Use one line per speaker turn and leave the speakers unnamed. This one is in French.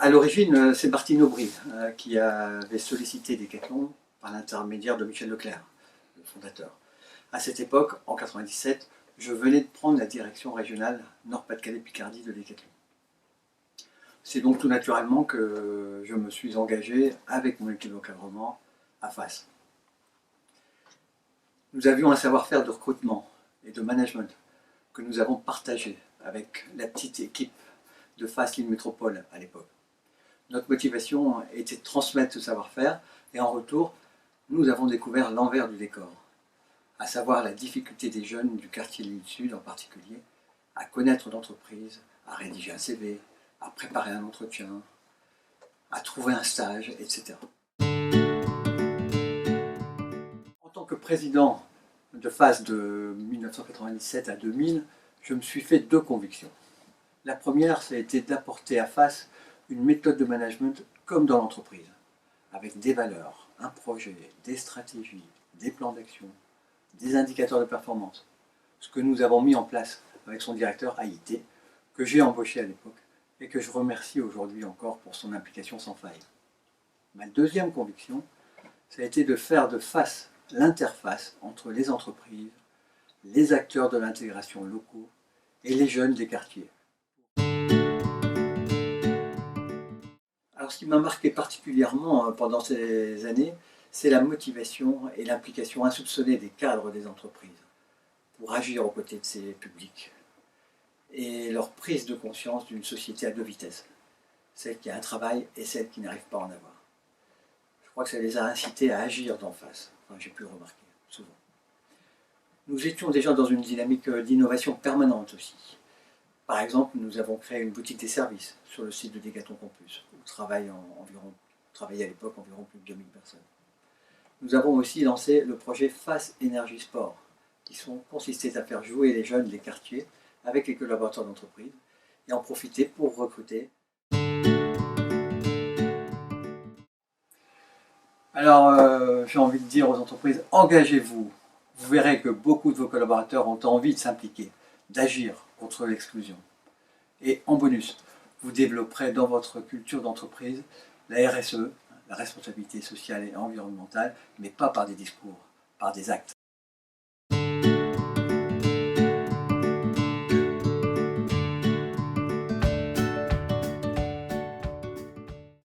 À l'origine, c'est Martine Aubry qui avait sollicité Decathlon par l'intermédiaire de Michel Leclerc, le fondateur. À cette époque, en 1997, je venais de prendre la direction régionale Nord-Pas-de-Calais-Picardie de Decathlon. C'est donc tout naturellement que je me suis engagé avec mon équipe d'encadrement à Fas. Nous avions un savoir-faire de recrutement et de management que nous avons partagé avec la petite équipe de Fas Lille Métropole à l'époque. Notre motivation était de transmettre ce savoir-faire et en retour, nous avons découvert l'envers du décor, à savoir la difficulté des jeunes du quartier Lille Sud en particulier, à connaître l'entreprise, à rédiger un CV, à préparer un entretien, à trouver un stage, etc. En tant que président de Fas de 1997 à 2000, je me suis fait deux convictions. La première, ça a été d'apporter à Fas une méthode de management comme dans l'entreprise, avec des valeurs, un projet, des stratégies, des plans d'action, des indicateurs de performance. Ce que nous avons mis en place avec son directeur AIT, que j'ai embauché à l'époque et que je remercie aujourd'hui encore pour son implication sans faille. Ma deuxième conviction, ça a été de faire de Fas l'interface entre les entreprises, les acteurs de l'intégration locaux et les jeunes des quartiers. Alors ce qui m'a marqué particulièrement pendant ces années, c'est la motivation et l'implication insoupçonnée des cadres des entreprises pour agir aux côtés de ces publics et leur prise de conscience d'une société à deux vitesses, celle qui a un travail et celle qui n'arrive pas à en avoir. Je crois que ça les a incités à agir d'en face, enfin, j'ai pu le remarquer souvent. Nous étions déjà dans une dynamique d'innovation permanente aussi. Par exemple, nous avons créé une boutique des services sur le site de Decathlon Campus, où travaillaient à l'époque environ plus de 2000 personnes. Nous avons aussi lancé le projet Fas Énergie Sport, qui consistait à faire jouer les jeunes des quartiers avec les collaborateurs d'entreprise et en profiter pour recruter. Alors, j'ai envie de dire aux entreprises, engagez-vous. Vous verrez que beaucoup de vos collaborateurs ont envie de s'impliquer, d'agir contre l'exclusion. Et en bonus, vous développerez dans votre culture d'entreprise la RSE, la responsabilité sociale et environnementale, mais pas par des discours, par des actes.